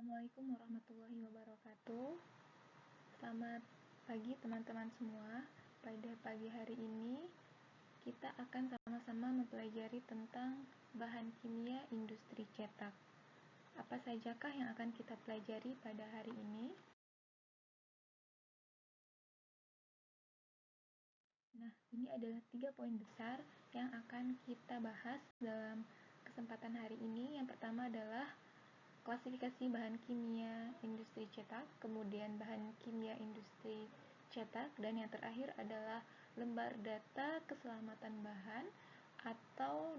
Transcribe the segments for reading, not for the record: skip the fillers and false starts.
Assalamualaikum warahmatullahi wabarakatuh. Selamat pagi teman-teman semua. Pada pagi hari ini kita akan sama-sama mempelajari tentang bahan kimia industri cetak. Apa sajakah yang akan kita pelajari pada hari ini? Nah, ini adalah 3 poin besar yang akan kita bahas dalam kesempatan hari ini. Yang pertama adalah klasifikasi bahan kimia industri cetak, kemudian bahan kimia industri cetak, dan yang terakhir adalah lembar data keselamatan bahan atau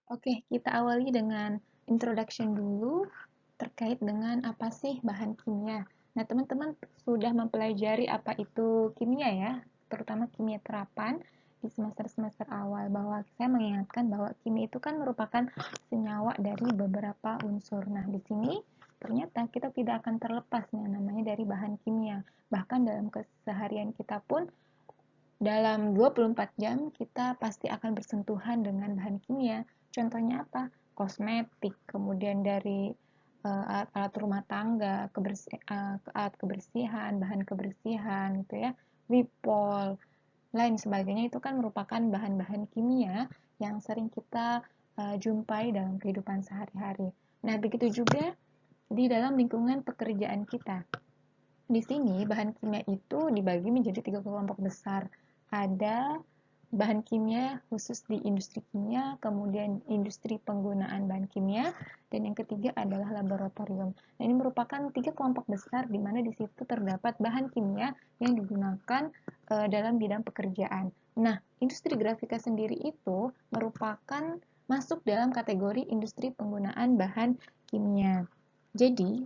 Oke, kita awali dengan introduction dulu terkait dengan apa sih bahan kimia. Nah, teman-teman sudah mempelajari apa itu kimia ya, terutama kimia terapan di semester-semester awal, bahwa saya mengingatkan bahwa kimia itu kan merupakan senyawa dari beberapa unsur. Nah, di sini ternyata kita tidak akan terlepas yang namanya dari bahan kimia. Bahkan dalam keseharian kita pun dalam 24 jam kita pasti akan bersentuhan dengan bahan kimia. Contohnya apa? Kosmetik, kemudian dari alat rumah tangga, alat kebersihan, bahan kebersihan gitu ya, Wipol, lain sebagainya itu kan merupakan bahan-bahan kimia yang sering kita jumpai dalam kehidupan sehari-hari. Nah, begitu juga di dalam lingkungan pekerjaan kita. Di sini bahan kimia itu dibagi menjadi 3 kelompok besar. Ada bahan kimia khusus di industri kimia, kemudian industri penggunaan bahan kimia, dan yang ketiga adalah laboratorium. Nah, ini merupakan 3 kelompok besar di mana di situ terdapat bahan kimia yang digunakan dalam bidang pekerjaan. Nah, industri grafika sendiri itu merupakan masuk dalam kategori industri penggunaan bahan kimia. Jadi,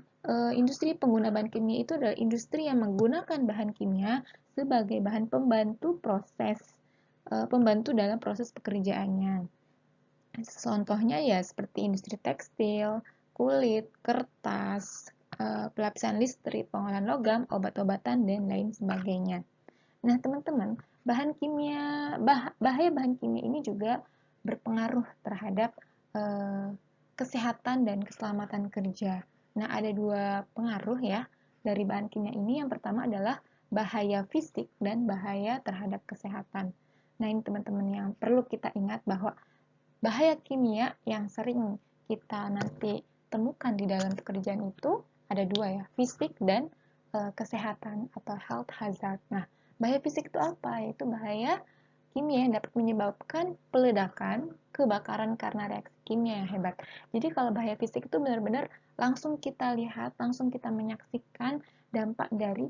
industri pengguna bahan kimia itu adalah industri yang menggunakan bahan kimia sebagai bahan pembantu dalam proses pekerjaannya. Contohnya ya seperti industri tekstil, kulit, kertas, pelapisan listrik, pengolahan logam, obat-obatan, dan lain sebagainya. Nah, teman-teman, bahaya bahan kimia ini juga berpengaruh terhadap kesehatan dan keselamatan kerja. Nah, ada 2 pengaruh ya dari bahan kimia ini. Yang pertama adalah bahaya fisik dan bahaya terhadap kesehatan. Nah, ini teman-teman yang perlu kita ingat bahwa bahaya kimia yang sering kita nanti temukan di dalam pekerjaan itu ada 2 ya, fisik dan kesehatan atau health hazard. Nah, bahaya fisik itu apa? Yaitu bahaya kimia yang dapat menyebabkan peledakan, kebakaran karena reaksi kimia yang hebat. Jadi kalau bahaya fisik itu benar-benar langsung kita lihat, langsung kita menyaksikan dampak dari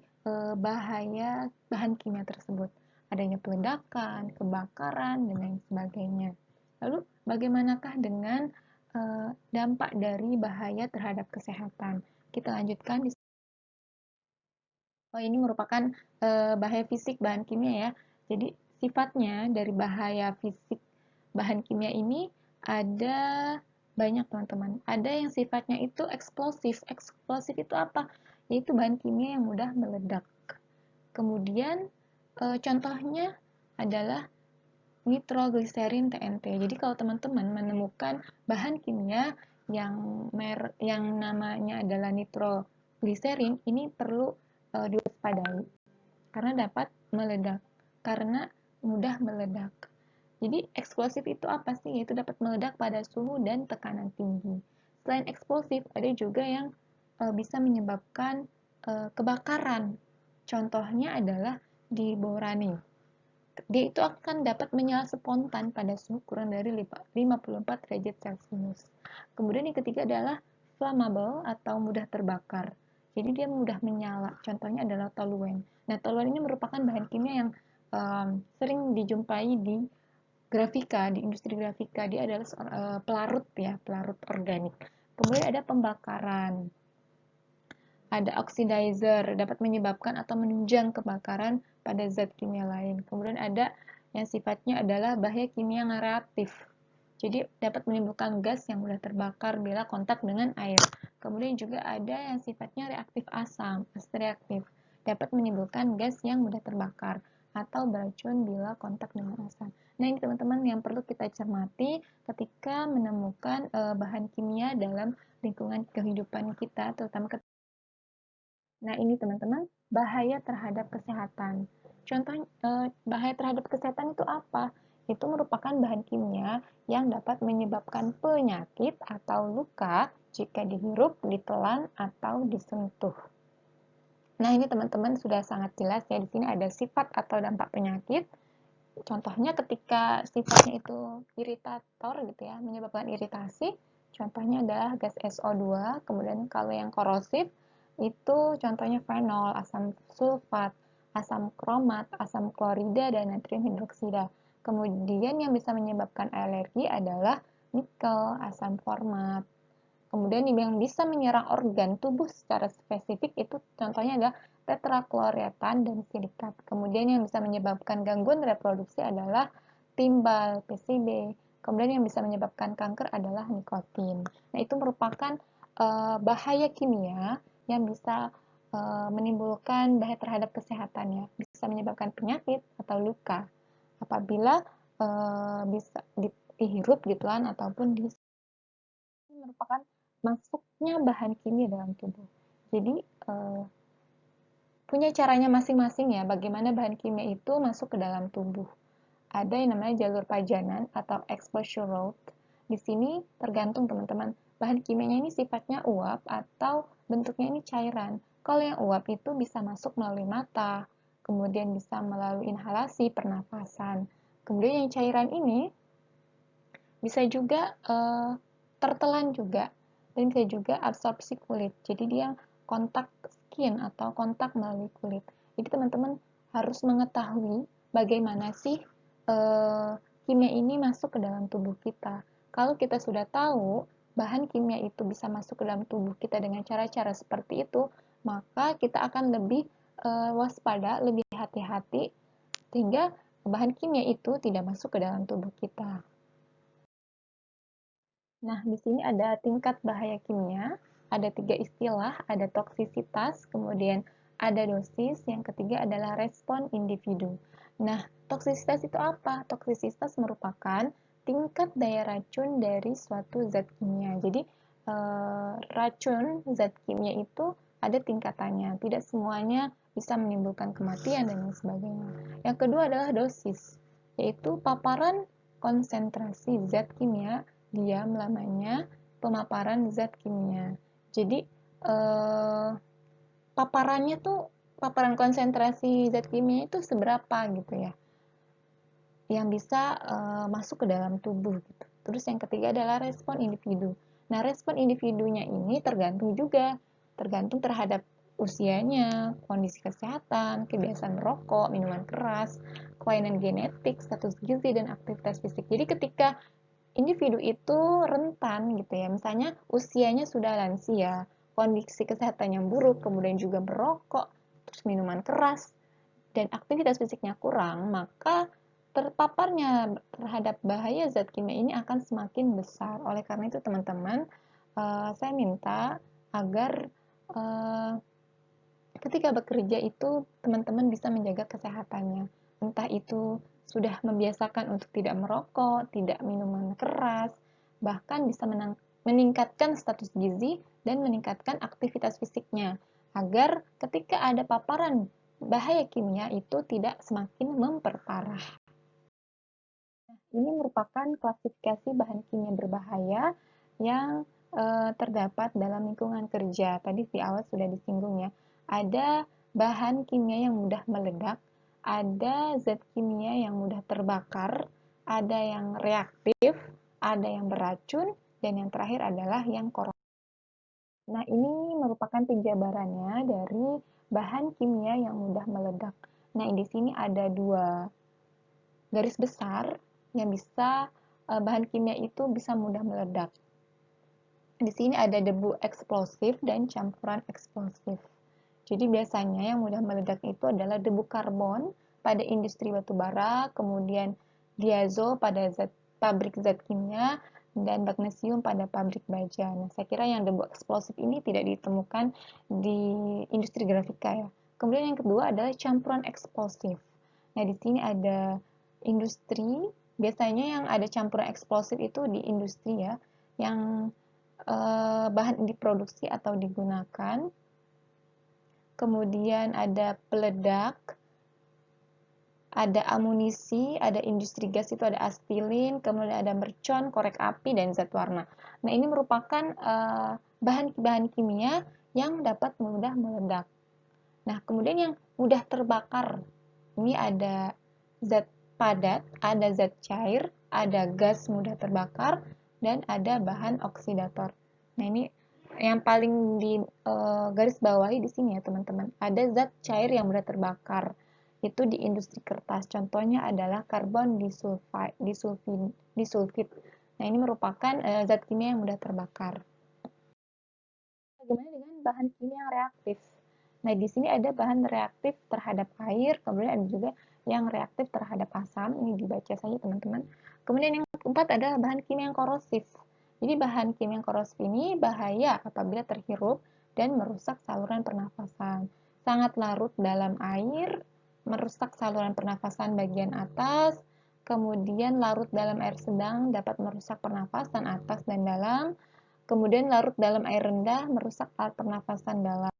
bahaya bahan kimia tersebut. Adanya peledakan, kebakaran, dan lain sebagainya. Lalu bagaimanakah dengan dampak dari bahaya terhadap kesehatan? Kita lanjutkan di ini merupakan bahaya fisik bahan kimia ya. Jadi sifatnya dari bahaya fisik bahan kimia ini ada banyak teman-teman. Ada yang sifatnya itu eksplosif. Eksplosif itu apa? Yaitu bahan kimia yang mudah meledak. Kemudian contohnya adalah nitrogliserin TNT. Jadi kalau teman-teman menemukan bahan kimia yang namanya adalah nitrogliserin, ini perlu diwaspadai karena dapat meledak, karena mudah meledak. Jadi eksplosif itu apa sih? Yaitu dapat meledak pada suhu dan tekanan tinggi. Selain eksplosif, ada juga yang bisa menyebabkan kebakaran. Contohnya adalah di borane. Dia itu akan dapat menyala spontan pada suhu kurang dari 54 derajat Celcius. Kemudian yang ketiga adalah flammable atau mudah terbakar. Jadi dia mudah menyala. Contohnya adalah toluen. Nah, toluen ini merupakan bahan kimia yang sering dijumpai di grafika, di industri grafika. Dia adalah pelarut ya, pelarut organik. Kemudian ada pembakaran. Ada oxidizer, dapat menyebabkan atau menunjang kebakaran pada zat kimia lain. Kemudian ada yang sifatnya adalah bahaya kimia yang reaktif. Jadi dapat menimbulkan gas yang mudah terbakar bila kontak dengan air. Kemudian juga ada yang sifatnya reaktif asam, reaktif. dapat menimbulkan gas yang mudah terbakar atau beracun bila kontak dengan asam. Nah, ini teman-teman yang perlu kita cermati ketika menemukan bahan kimia dalam lingkungan kehidupan kita, terutama Nah, ini teman-teman, bahaya terhadap kesehatan. Contoh bahaya terhadap kesehatan itu apa? Itu merupakan bahan kimia yang dapat menyebabkan penyakit atau luka jika dihirup, ditelan, atau disentuh. Nah, ini teman-teman sudah sangat jelas ya, di sini ada sifat atau dampak penyakit. Contohnya ketika sifatnya itu iritator gitu ya, menyebabkan iritasi, contohnya adalah gas SO2, kemudian kalau yang korosif itu contohnya fenol, asam sulfat, asam kromat, asam klorida, dan natrium hidroksida. Kemudian yang bisa menyebabkan alergi adalah nikel, asam format. Kemudian yang bisa menyerang organ tubuh secara spesifik itu contohnya adalah tetrakloretan dan silikat. Kemudian yang bisa menyebabkan gangguan reproduksi adalah timbal, PCB. Kemudian yang bisa menyebabkan kanker adalah nikotin. Nah, itu merupakan bahaya kimia yang bisa menimbulkan bahaya terhadap kesehatannya, bisa menyebabkan penyakit atau luka apabila bisa dihirup, ditelan ataupun merupakan masuknya bahan kimia dalam tubuh. Jadi punya caranya masing-masing ya bagaimana bahan kimia itu masuk ke dalam tubuh. Ada yang namanya jalur pajanan atau exposure route. Di sini tergantung teman-teman, bahan kimianya ini sifatnya uap atau bentuknya ini cairan. Kalau yang uap itu bisa masuk melalui mata, kemudian bisa melalui inhalasi, pernafasan. Kemudian yang cairan ini bisa juga tertelan juga, dan bisa juga absorpsi kulit. Jadi dia kontak skin atau kontak melalui kulit. Jadi teman-teman harus mengetahui bagaimana sih kimia ini masuk ke dalam tubuh kita. Kalau kita sudah tahu bahan kimia itu bisa masuk ke dalam tubuh kita dengan cara-cara seperti itu, maka kita akan lebih waspada, lebih hati-hati, sehingga bahan kimia itu tidak masuk ke dalam tubuh kita. Nah, di sini ada tingkat bahaya kimia, ada 3 istilah, ada toksisitas, kemudian ada dosis, yang ketiga adalah respon individu. Nah, toksisitas itu apa? Toksisitas merupakan tingkat daya racun dari suatu zat kimia. Jadi, racun zat kimia itu ada tingkatannya, tidak semuanya bisa menimbulkan kematian dan lain sebagainya. Yang kedua adalah dosis, yaitu paparan konsentrasi zat kimia diam lamanya pemaparan zat kimia. Jadi paparannya tuh paparan konsentrasi zat kimia itu seberapa gitu ya, yang bisa masuk ke dalam tubuh gitu. Terus yang ketiga adalah respon individu. Nah, respon individunya ini tergantung terhadap usianya, kondisi kesehatan, kebiasaan merokok, minuman keras, kelainan genetik, status gizi, dan aktivitas fisik. Jadi ketika individu itu rentan gitu ya, misalnya usianya sudah lansia, kondisi kesehatan yang buruk, kemudian juga merokok, terus minuman keras, dan aktivitas fisiknya kurang, maka terpaparnya terhadap bahaya zat kimia ini akan semakin besar. Oleh karena itu teman-teman, saya minta agar ketika bekerja itu teman-teman bisa menjaga kesehatannya. Entah itu sudah membiasakan untuk tidak merokok, tidak minuman keras, bahkan bisa meningkatkan status gizi dan meningkatkan aktivitas fisiknya, agar ketika ada paparan bahaya kimia itu tidak semakin memperparah. Ini merupakan klasifikasi bahan kimia berbahaya yang terdapat dalam lingkungan kerja. Tadi di awal sudah disinggung ya. Ada bahan kimia yang mudah meledak, ada zat kimia yang mudah terbakar, ada yang reaktif, ada yang beracun, dan yang terakhir adalah yang korosif. Nah, ini merupakan penjabarannya dari bahan kimia yang mudah meledak. Nah, di sini ada dua garis besar yang bisa bahan kimia itu bisa mudah meledak. Di sini ada debu eksplosif dan campuran eksplosif. Jadi biasanya yang mudah meledak itu adalah debu karbon pada industri batubara, kemudian diazo pada pabrik zat kimia, dan magnesium pada pabrik baja. Nah, saya kira yang debu eksplosif ini tidak ditemukan di industri grafika ya. Kemudian yang kedua adalah campuran eksplosif. Nah, di sini ada industri. Biasanya yang ada campuran eksplosif itu di industri ya, yang bahan diproduksi atau digunakan. Kemudian ada peledak, ada amunisi, ada industri gas itu ada astilin, kemudian ada mercon, korek api, dan zat warna. Nah, ini merupakan bahan-bahan kimia yang dapat mudah meledak. Nah, kemudian yang mudah terbakar, ini ada zat padat, ada zat cair, ada gas mudah terbakar, dan ada bahan oksidator. Nah, ini yang paling di garis bawahi di sini ya, teman-teman. Ada zat cair yang mudah terbakar. Itu di industri kertas. Contohnya adalah karbon disulfid. Nah, ini merupakan zat kimia yang mudah terbakar. Bagaimana dengan bahan kimia yang reaktif? Nah, di sini ada bahan reaktif terhadap air, kemudian ada juga yang reaktif terhadap asam. Ini dibaca saja, teman-teman. Kemudian yang keempat adalah bahan kimia yang korosif. Jadi bahan kimia yang korosif ini bahaya apabila terhirup dan merusak saluran pernafasan. Sangat larut dalam air, merusak saluran pernafasan bagian atas, kemudian larut dalam air sedang dapat merusak pernafasan atas dan dalam, kemudian larut dalam air rendah merusak alat pernafasan dalam.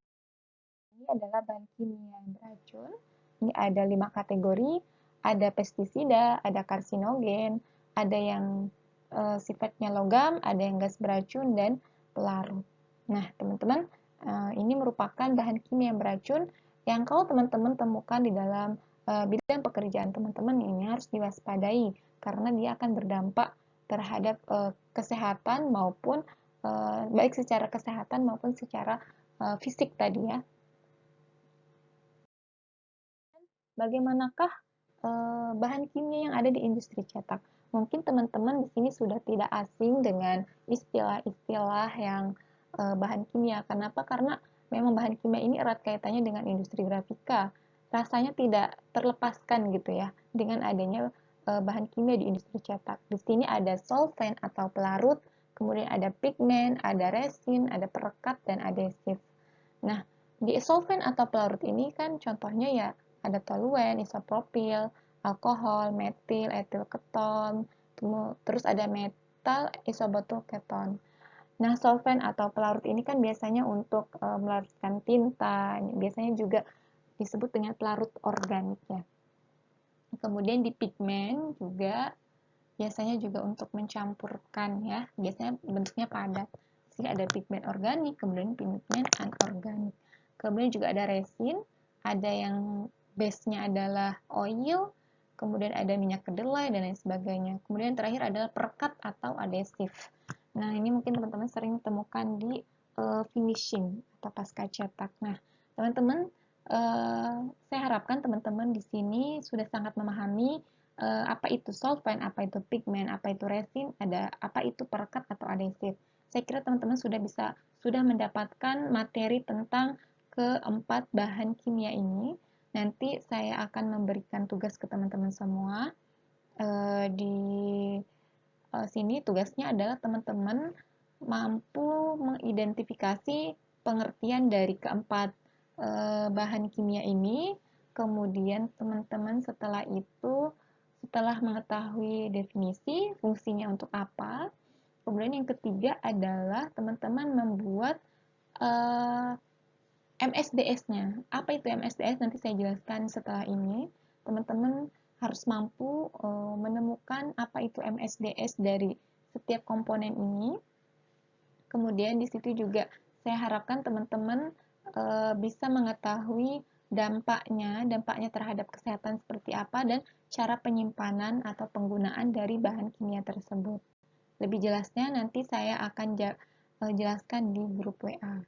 Ini adalah bahan kimia yang beracun. Ini ada 5 kategori, ada pestisida, ada karsinogen, ada yang sifatnya logam, ada yang gas beracun, dan pelarut. Nah, teman-teman, ini merupakan bahan kimia yang beracun yang kalau teman-teman temukan di dalam bidang pekerjaan teman-teman, ini harus diwaspadai karena dia akan berdampak terhadap kesehatan maupun baik secara kesehatan maupun secara fisik tadi ya. Bagaimanakah bahan kimia yang ada di industri cetak? Mungkin teman-teman di sini sudah tidak asing dengan istilah-istilah yang bahan kimia. Kenapa? Karena memang bahan kimia ini erat kaitannya dengan industri grafika. Rasanya tidak terlepaskan gitu ya dengan adanya bahan kimia di industri cetak. Di sini ada solvent atau pelarut, kemudian ada pigmen, ada resin, ada perekat, dan adhesif. Nah, di solvent atau pelarut ini kan contohnya ya ada toluen, isopropil, alkohol, metil, etil keton, terus ada metal isobutyl keton. Nah, solvent atau pelarut ini kan biasanya untuk melarutkan tinta, biasanya juga disebut dengan pelarut organik ya. Kemudian di pigmen juga biasanya juga untuk mencampurkan ya, biasanya bentuknya padat. Jadi ada pigmen organik, kemudian pigmen anorganik. Kemudian juga ada resin, ada yang base-nya adalah oil, kemudian ada minyak kedelai dan lain sebagainya. Kemudian terakhir adalah perekat atau adhesif. Nah, ini mungkin teman-teman sering temukan di finishing atau pasca cetak. Nah, teman-teman, saya harapkan teman-teman di sini sudah sangat memahami apa itu solvent, apa itu pigmen, apa itu resin, ada apa itu perekat atau adhesif. Saya kira teman-teman sudah mendapatkan materi tentang keempat bahan kimia ini. Nanti saya akan memberikan tugas ke teman-teman semua. Di sini tugasnya adalah teman-teman mampu mengidentifikasi pengertian dari keempat bahan kimia ini. Kemudian teman-teman setelah mengetahui definisi, fungsinya untuk apa. Kemudian yang ketiga adalah teman-teman membuat MSDS-nya. Apa itu MSDS? Nanti saya jelaskan setelah ini. Teman-teman harus mampu menemukan apa itu MSDS dari setiap komponen ini. Kemudian di situ juga saya harapkan teman-teman bisa mengetahui dampaknya terhadap kesehatan seperti apa dan cara penyimpanan atau penggunaan dari bahan kimia tersebut. Lebih jelasnya nanti saya akan jelaskan di grup WA.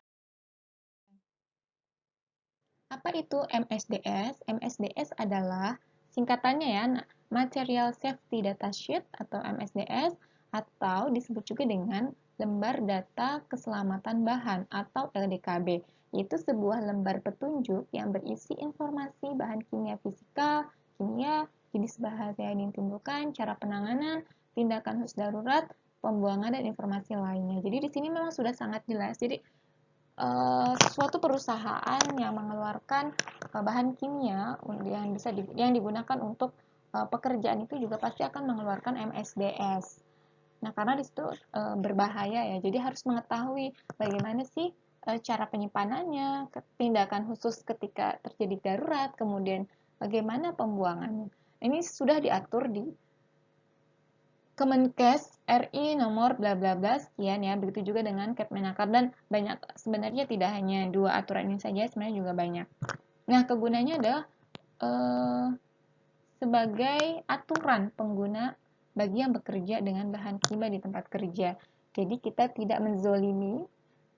Apa itu MSDS? MSDS adalah singkatannya ya, Material Safety Data Sheet atau MSDS, atau disebut juga dengan lembar data keselamatan bahan atau LDKB. Itu sebuah lembar petunjuk yang berisi informasi bahan kimia fisika, kimia, jenis bahaya yang ditimbulkan, cara penanganan, tindakan khusus darurat, pembuangan, dan informasi lainnya. Jadi di sini memang sudah sangat jelas. Jadi suatu perusahaan yang mengeluarkan bahan kimia yang digunakan untuk pekerjaan itu juga pasti akan mengeluarkan MSDS. Nah, karena di situ berbahaya ya, jadi harus mengetahui bagaimana sih cara penyimpanannya, tindakan khusus ketika terjadi darurat, kemudian bagaimana pembuangannya. Ini sudah diatur di Kemenkes RI nomor bla bla bla sekian ya, begitu juga dengan Kepmenaker, dan banyak, sebenarnya tidak hanya 2 aturan ini saja, sebenarnya juga banyak. Nah, kegunaannya adalah sebagai aturan pengguna bagi yang bekerja dengan bahan kimia di tempat kerja. Jadi kita tidak menzolimi,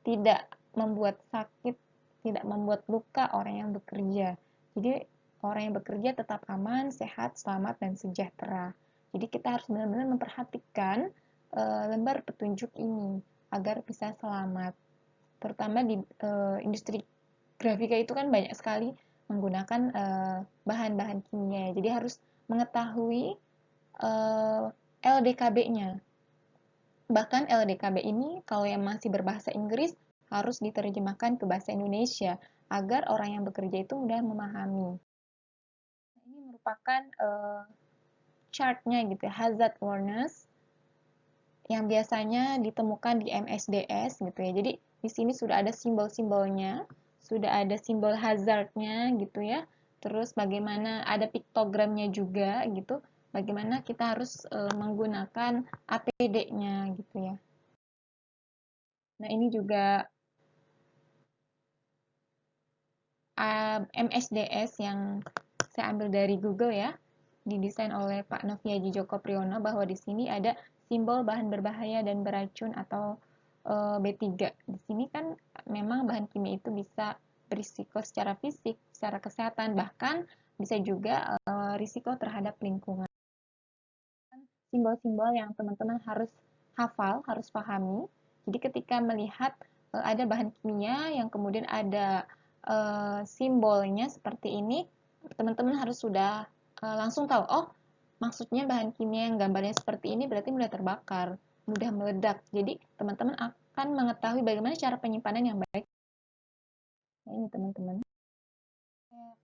tidak membuat sakit, tidak membuat luka orang yang bekerja. Jadi orang yang bekerja tetap aman, sehat, selamat, dan sejahtera. Jadi kita harus benar-benar memperhatikan lembar petunjuk ini agar bisa selamat. Terutama di industri grafika itu kan banyak sekali menggunakan bahan-bahan kimia. Jadi harus mengetahui LDKB-nya. Bahkan LDKB ini kalau yang masih berbahasa Inggris harus diterjemahkan ke bahasa Indonesia agar orang yang bekerja itu mudah memahami. Ini merupakan chart-nya gitu, hazard awareness yang biasanya ditemukan di MSDS gitu ya. Jadi di sini sudah ada simbol-simbolnya, sudah ada simbol hazardnya gitu ya. Terus bagaimana ada piktogramnya juga gitu. Bagaimana kita harus menggunakan APD-nya gitu ya. Nah, ini juga MSDS yang saya ambil dari Google ya, didesain oleh Pak Noviaji Joko Priyono, bahwa di sini ada simbol bahan berbahaya dan beracun atau B3. Di sini kan memang bahan kimia itu bisa berisiko secara fisik, secara kesehatan, bahkan bisa juga risiko terhadap lingkungan. Simbol-simbol yang teman-teman harus hafal, harus pahami. Jadi ketika melihat ada bahan kimia yang kemudian ada simbolnya seperti ini, teman-teman harus sudah langsung tahu, oh maksudnya bahan kimia yang gambarnya seperti ini berarti mudah terbakar, mudah meledak. Jadi teman-teman akan mengetahui bagaimana cara penyimpanan yang baik. Nah, ini teman-teman.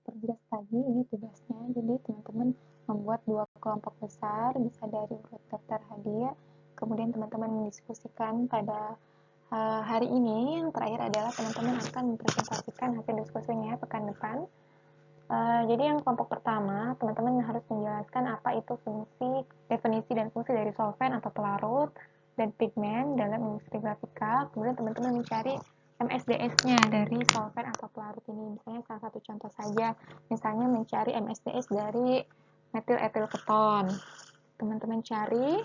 Perjelas lagi ini tugasnya. Jadi teman-teman membuat 2 kelompok besar, bisa dari urut daftar hadiah. Kemudian teman-teman mendiskusikan pada hari ini. Yang terakhir adalah teman-teman akan mempresentasikan hasil diskusinya pekan depan. Jadi yang kelompok pertama, teman-teman harus menjelaskan apa itu definisi dan fungsi dari solvent atau pelarut dan pigmen dalam industri grafika. Kemudian teman-teman mencari MSDS-nya dari solvent atau pelarut ini. Misalnya salah satu contoh saja, misalnya mencari MSDS dari metil etil keton. Teman-teman cari,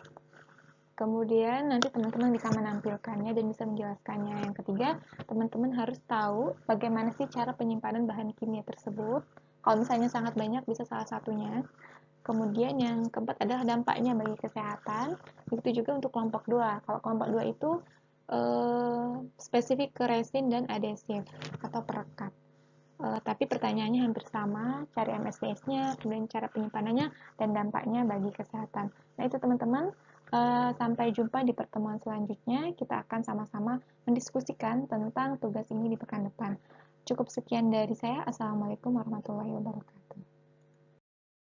kemudian nanti teman-teman bisa menampilkannya dan bisa menjelaskannya. Yang ketiga, teman-teman harus tahu bagaimana sih cara penyimpanan bahan kimia tersebut. Kalau misalnya sangat banyak, bisa salah satunya. Kemudian yang keempat adalah dampaknya bagi kesehatan. Begitu juga untuk kelompok 2. Kalau kelompok 2 itu spesifik ke resin dan adesif atau perekat. Tapi pertanyaannya hampir sama, cari MSDS-nya, kemudian cara penyimpanannya, dan dampaknya bagi kesehatan. Nah itu teman-teman, sampai jumpa di pertemuan selanjutnya, kita akan sama-sama mendiskusikan tentang tugas ini di pekan depan. Cukup sekian dari saya, Assalamualaikum warahmatullahi wabarakatuh.